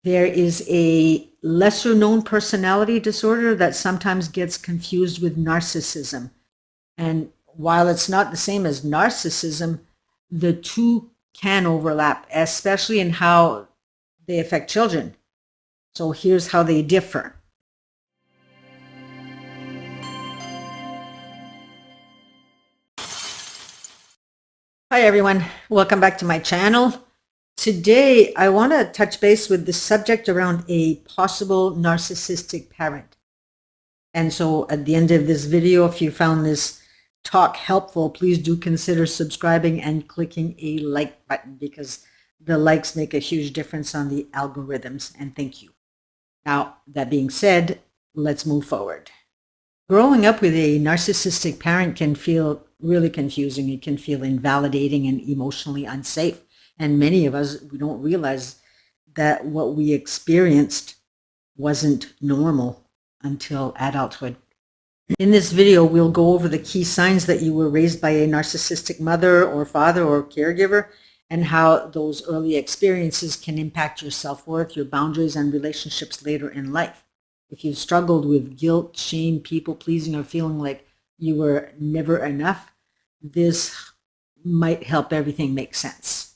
There is a lesser known personality disorder that sometimes gets confused with narcissism. And while it's not the same as narcissism, the two can overlap, especially in how they affect children. So here's how they differ. Hi everyone, welcome back to my channel. Today I want to touch base with the subject around a possible narcissistic parent. And so at the end of this video, if you found this talk helpful, please do consider subscribing and clicking a like button, because the likes make a huge difference on the algorithms, and thank you. Now, that being said, let's move forward. Growing up with a narcissistic parent can feel really confusing. It can feel invalidating and emotionally unsafe. And many of us, we don't realize that what we experienced wasn't normal until adulthood. In this video, we'll go over the key signs that you were raised by a narcissistic mother or father or caregiver, and how those early experiences can impact your self-worth, your boundaries, and relationships later in life. If you've struggled with guilt, shame, people-pleasing, or feeling like you were never enough, this might help everything make sense.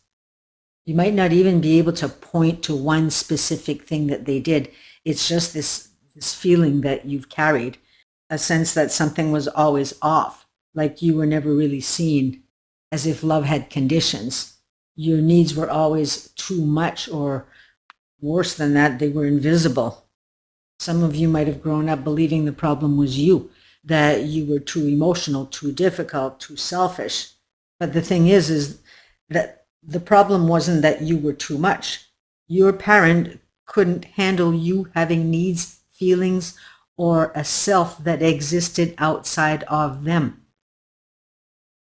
You might not even be able to point to one specific thing that they did. It's just this feeling that you've carried, a sense that something was always off, like you were never really seen, as if love had conditions. Your needs were always too much, or worse than that, they were invisible. Some of you might have grown up believing the problem was you, that you were too emotional, too difficult, too selfish. But the thing is that the problem wasn't that you were too much. Your parent couldn't handle you having needs, feelings, or a self that existed outside of them.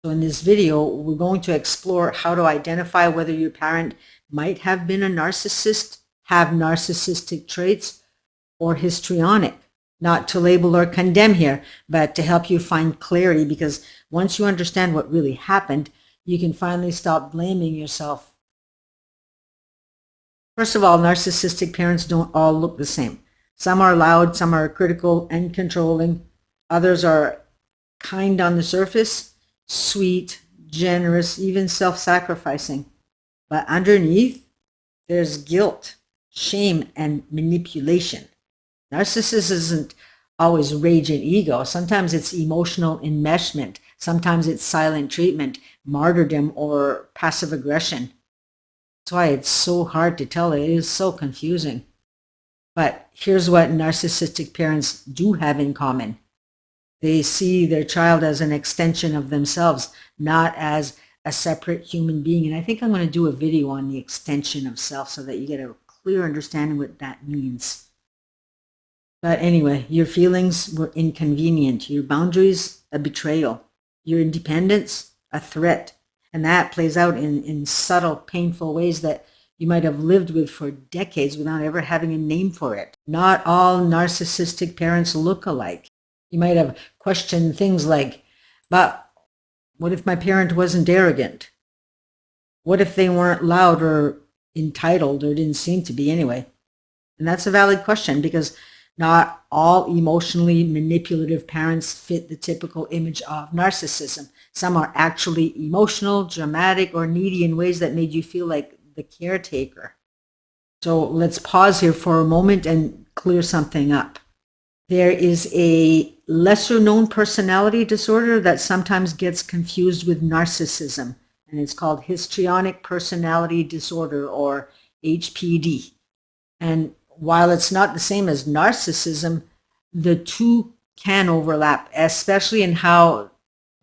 So in this video, we're going to explore how to identify whether your parent might have been a narcissist, have narcissistic traits, or histrionic. Not to label or condemn here, but to help you find clarity, because once you understand what really happened, you can finally stop blaming yourself. First of all, narcissistic parents don't all look the same. Some are loud, some are critical and controlling. Others are kind on the surface, sweet, generous, even self-sacrificing. But underneath, there's guilt, shame, and manipulation. Narcissism isn't always rage and ego. Sometimes it's emotional enmeshment. Sometimes it's silent treatment, martyrdom, or passive aggression. That's why it's so hard to tell. It is so confusing. But here's what narcissistic parents do have in common. They see their child as an extension of themselves, not as a separate human being. And I think I'm going to do a video on the extension of self so that you get a clear understanding what that means. But anyway, your feelings were inconvenient. Your boundaries, a betrayal. Your independence, a threat. And that plays out in subtle, painful ways that you might have lived with for decades without ever having a name for it. Not all narcissistic parents look alike. You might have questioned things like, but what if my parent wasn't arrogant? What if they weren't loud or entitled, or didn't seem to be anyway? And that's a valid question, because not all emotionally manipulative parents fit the typical image of narcissism. Some are actually emotional, dramatic, or needy in ways that made you feel like the caretaker. So let's pause here for a moment and clear something up. There is a lesser known personality disorder that sometimes gets confused with narcissism, and it's called histrionic personality disorder, or HPD. And while it's not the same as narcissism, the two can overlap, especially in how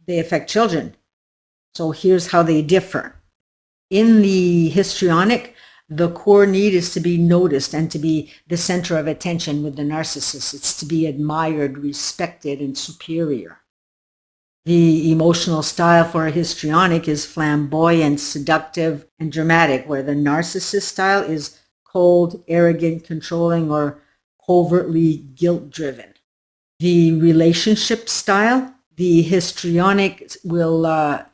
they affect children. So here's how they differ. In the histrionic, the core need is to be noticed and to be the center of attention. With the narcissist, it's to be admired, respected, and superior. The emotional style for a histrionic is flamboyant, seductive, and dramatic, where the narcissist style is cold, arrogant, controlling, or covertly guilt-driven. The relationship style, the histrionic will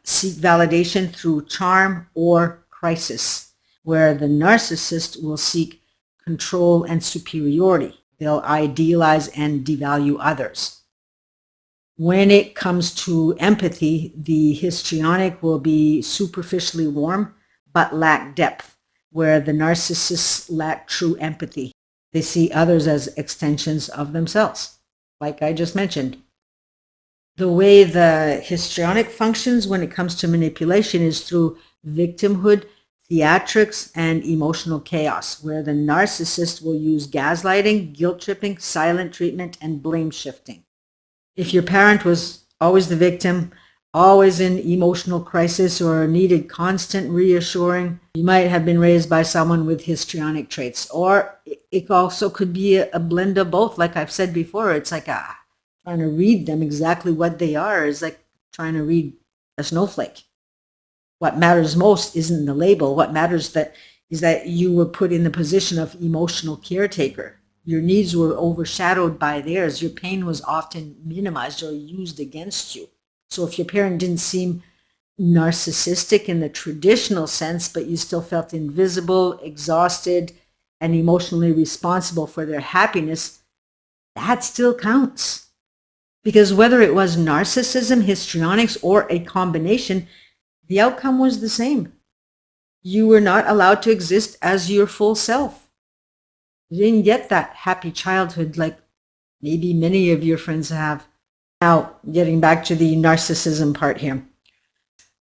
seek validation through charm or crisis, where the narcissist will seek control, and superiority. They'll idealize and devalue others. When it comes to empathy, the histrionic will be superficially warm but lack depth, where the narcissists lack true empathy. They see others as extensions of themselves, like I just mentioned. The way the histrionic functions when it comes to manipulation is through victimhood, theatrics, and emotional chaos, where the narcissist will use gaslighting, guilt tripping, silent treatment, and blame shifting. If your parent was always the victim, always in emotional crisis, or needed constant reassuring, you might have been raised by someone with histrionic traits. Or it also could be a blend of both. Like I've said before, it's like trying to read them exactly what they are is like trying to read a snowflake. What matters most isn't the label. What matters is that you were put in the position of emotional caretaker. Your needs were overshadowed by theirs. Your pain was often minimized or used against you. So if your parent didn't seem narcissistic in the traditional sense, but you still felt invisible, exhausted, and emotionally responsible for their happiness, that still counts. Because whether it was narcissism, histrionics, or a combination, the outcome was the same. You were not allowed to exist as your full self. You didn't get that happy childhood like maybe many of your friends have. Now, getting back to the narcissism part here.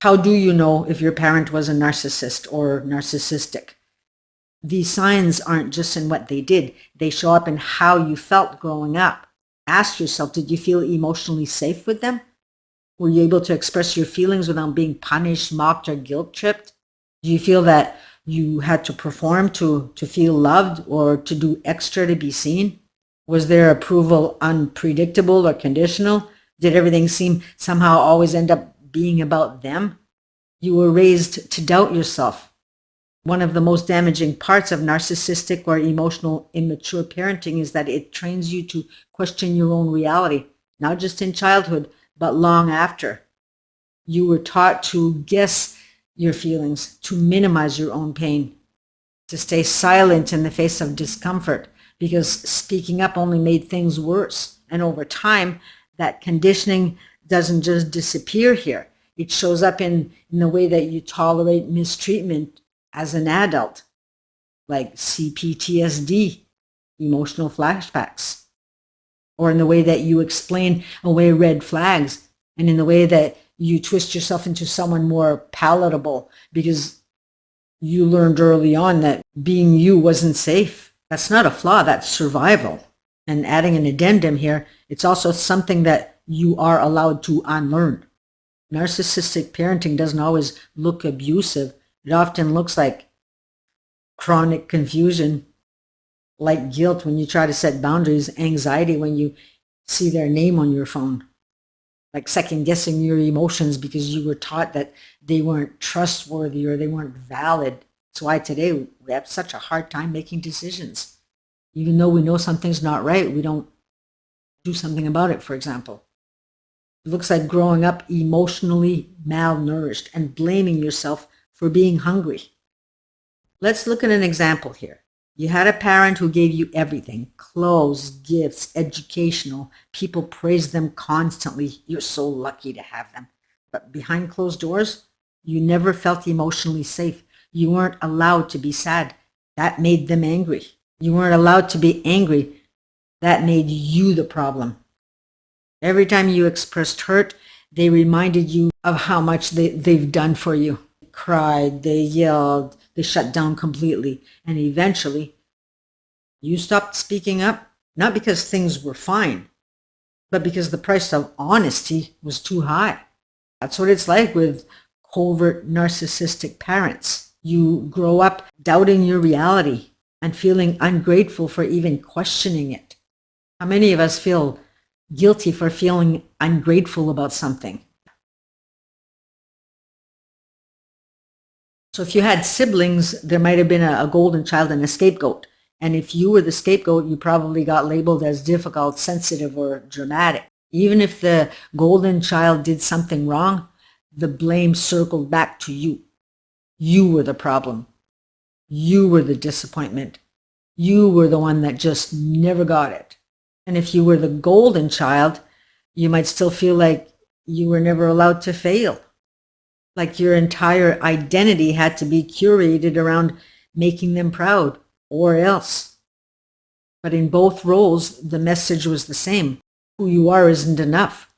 How do you know if your parent was a narcissist or narcissistic? These signs aren't just in what they did. They show up in how you felt growing up. Ask yourself, did you feel emotionally safe with them? Were you able to express your feelings without being punished, mocked, or guilt-tripped? Do you feel that you had to perform to feel loved or to do extra to be seen? Was their approval unpredictable or conditional? Did everything seem somehow always end up being about them? You were raised to doubt yourself. One of the most damaging parts of narcissistic or emotional immature parenting is that it trains you to question your own reality, not just in childhood, but long after. You were taught to guess your feelings, to minimize your own pain, to stay silent in the face of discomfort, because speaking up only made things worse. And over time, that conditioning doesn't just disappear here. It shows up in the way that you tolerate mistreatment as an adult, like CPTSD, emotional flashbacks, or in the way that you explain away red flags, and in the way that you twist yourself into someone more palatable because you learned early on that being you wasn't safe. That's not a flaw, that's survival. And adding an addendum here, it's also something that you are allowed to unlearn. Narcissistic parenting doesn't always look abusive. It often looks like chronic confusion, like guilt when you try to set boundaries, anxiety when you see their name on your phone, like second guessing your emotions because you were taught that they weren't trustworthy or they weren't valid. That's why today we have such a hard time making decisions. Even though we know something's not right, we don't do something about it, for example. It looks like growing up emotionally malnourished and blaming yourself for being hungry. Let's look at an example here. You had a parent who gave you everything, clothes, gifts, educational. People praised them constantly. You're so lucky to have them. But behind closed doors, you never felt emotionally safe. You weren't allowed to be sad. That made them angry. You weren't allowed to be angry. That made you the problem. Every time you expressed hurt, they reminded you of how much they've done for you. They cried, they yelled, they shut down completely. And eventually, you stopped speaking up, not because things were fine, but because the price of honesty was too high. That's what it's like with covert narcissistic parents. You grow up doubting your reality and feeling ungrateful for even questioning it. How many of us feel guilty for feeling ungrateful about something? So if you had siblings, there might have been a golden child and a scapegoat. And if you were the scapegoat, you probably got labeled as difficult, sensitive, or dramatic. Even if the golden child did something wrong, the blame circled back to you. You were the problem. You were the disappointment. You were the one that just never got it. And if you were the golden child, you might still feel like you were never allowed to fail. Like your entire identity had to be curated around making them proud or else. But in both roles, the message was the same. Who you are isn't enough.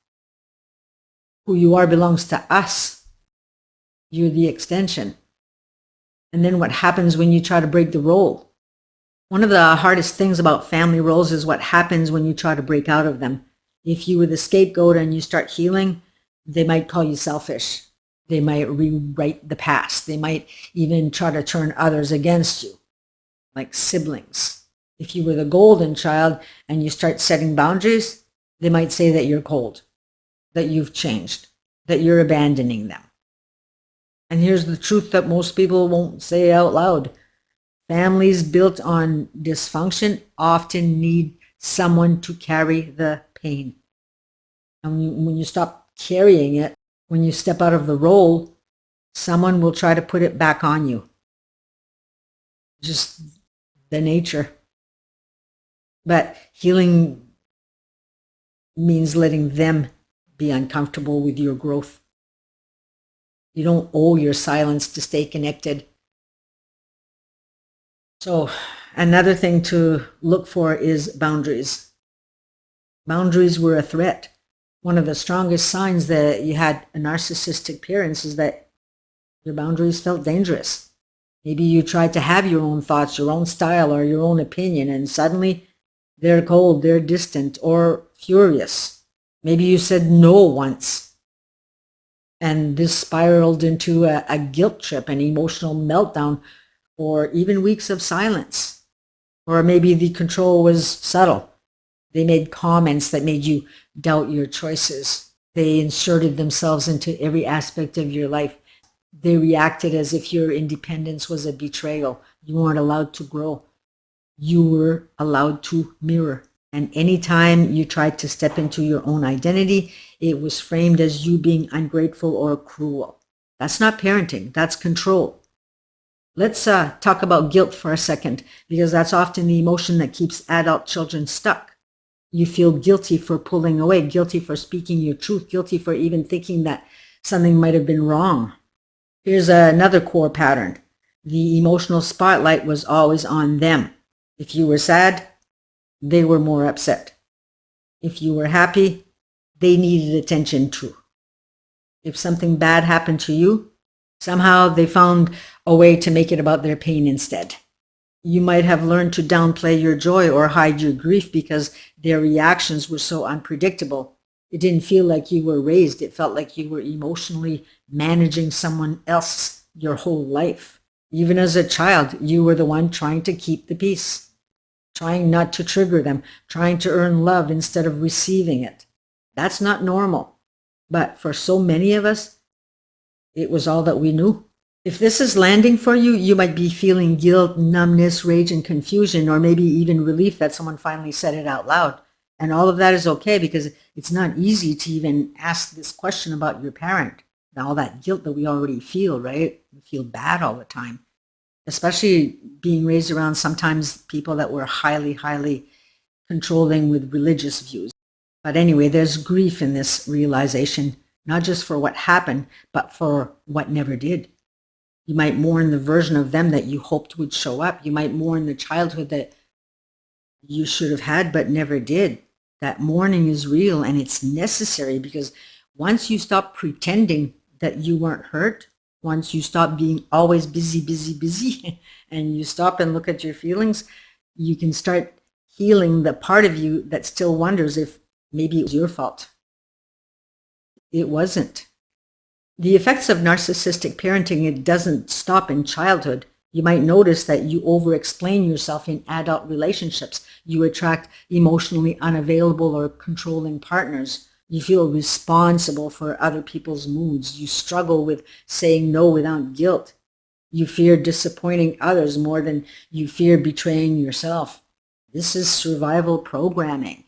Who you are belongs to us. You're the extension. And then what happens when you try to break the role? One of the hardest things about family roles is what happens when you try to break out of them. If you were the scapegoat and you start healing, they might call you selfish. They might rewrite the past. They might even try to turn others against you, like siblings. If you were the golden child and you start setting boundaries, they might say that you're cold, that you've changed, that you're abandoning them. And here's the truth that most people won't say out loud. Families built on dysfunction often need someone to carry the pain. And when you stop carrying it, when you step out of the role, someone will try to put it back on you. Just the nature. But healing means letting them be uncomfortable with your growth. You don't owe your silence to stay connected. So another thing to look for is boundaries. Boundaries were a threat. One of the strongest signs that you had a narcissistic parents is that your boundaries felt dangerous. Maybe you tried to have your own thoughts, your own style, or your own opinion, and suddenly they're cold, they're distant, or furious. Maybe you said no once, and this spiraled into a guilt trip, an emotional meltdown, or even weeks of silence. Or maybe the control was subtle. They made comments that made you doubt your choices. They inserted themselves into every aspect of your life. They reacted as if your independence was a betrayal. You weren't allowed to grow. You were allowed to mirror. And anytime you tried to step into your own identity, it was framed as you being ungrateful or cruel. That's not parenting. That's control. Let's talk about guilt for a second, because that's often the emotion that keeps adult children stuck. You feel guilty for pulling away, guilty for speaking your truth, guilty for even thinking that something might have been wrong. Here's another core pattern. The emotional spotlight was always on them. If you were sad, they were more upset. If you were happy, they needed attention too. If something bad happened to you, somehow they found a way to make it about their pain instead. You might have learned to downplay your joy or hide your grief because their reactions were so unpredictable. It didn't feel like you were raised. It felt like you were emotionally managing someone else your whole life. Even as a child, you were the one trying to keep the peace, trying not to trigger them, trying to earn love instead of receiving it. That's not normal. But for so many of us, it was all that we knew. If this is landing for you, you might be feeling guilt, numbness, rage, and confusion, or maybe even relief that someone finally said it out loud. And all of that is okay, because it's not easy to even ask this question about your parent. And all that guilt that we already feel, right? We feel bad all the time, especially being raised around sometimes people that were highly, highly controlling with religious views. But anyway, there's grief in this realization, not just for what happened, but for what never did. You might mourn the version of them that you hoped would show up. You might mourn the childhood that you should have had but never did. That mourning is real and it's necessary, because once you stop pretending that you weren't hurt, once you stop being always busy, and you stop and look at your feelings, you can start healing the part of you that still wonders if maybe it was your fault. It wasn't. The effects of narcissistic parenting, it doesn't stop in childhood. You might notice that you over-explain yourself in adult relationships. You attract emotionally unavailable or controlling partners. You feel responsible for other people's moods. You struggle with saying no without guilt. You fear disappointing others more than you fear betraying yourself. This is survival programming.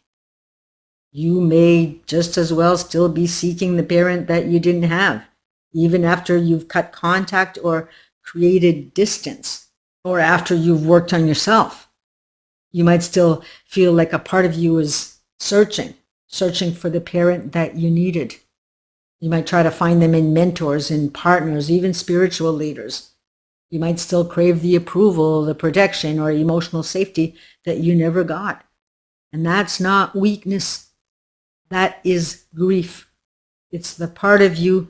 You may just as well still be seeking the parent that you didn't have, even after you've cut contact or created distance, or after you've worked on yourself. You might still feel like a part of you is searching for the parent that you needed. You might try to find them in mentors, in partners, even spiritual leaders. You might still crave the approval, the protection, or emotional safety that you never got. And that's not weakness. That is grief. It's the part of you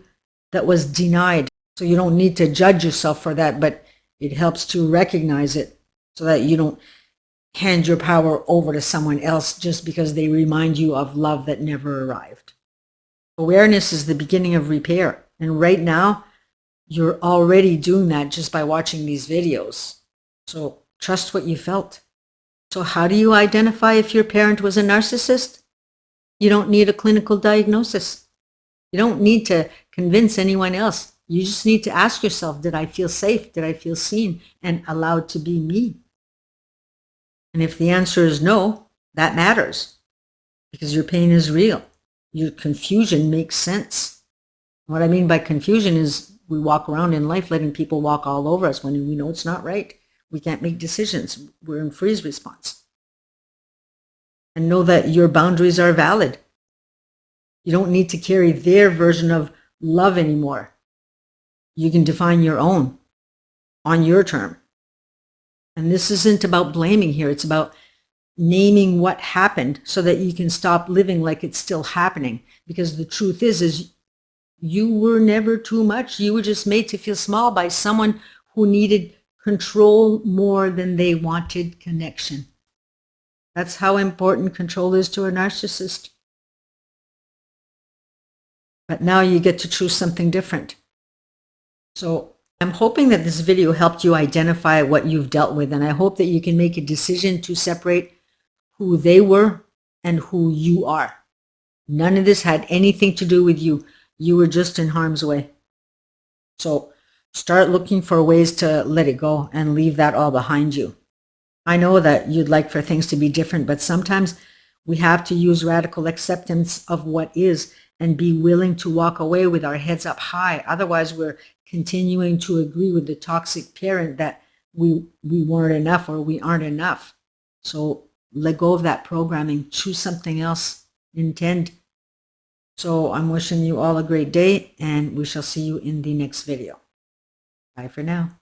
that was denied. So you don't need to judge yourself for that, but it helps to recognize it so that you don't hand your power over to someone else just because they remind you of love that never arrived. Awareness is the beginning of repair. And right now, you're already doing that just by watching these videos. So trust what you felt. So how do you identify if your parent was a narcissist? You don't need a clinical diagnosis. You don't need to convince anyone else. You just need to ask yourself, did I feel safe? Did I feel seen and allowed to be me? And if the answer is no, that matters because your pain is real. Your confusion makes sense. What I mean by confusion is we walk around in life letting people walk all over us when we know it's not right. We can't make decisions. We're in freeze response. And know that your boundaries are valid. You don't need to carry their version of love anymore. You can define your own on your term. And this isn't about blaming here. It's about naming what happened so that you can stop living like it's still happening. Because the truth is you were never too much. You were just made to feel small by someone who needed control more than they wanted connection. That's how important control is to a narcissist. But now you get to choose something different. So I'm hoping that this video helped you identify what you've dealt with, and I hope that you can make a decision to separate who they were and who you are. None of this had anything to do with you. You were just in harm's way. So start looking for ways to let it go and leave that all behind you. I know that you'd like for things to be different, but sometimes we have to use radical acceptance of what is and be willing to walk away with our heads up high. Otherwise, we're continuing to agree with the toxic parent that we weren't enough or we aren't enough. So let go of that programming. Choose something else. Intend. So I'm wishing you all a great day, and we shall see you in the next video. Bye for now.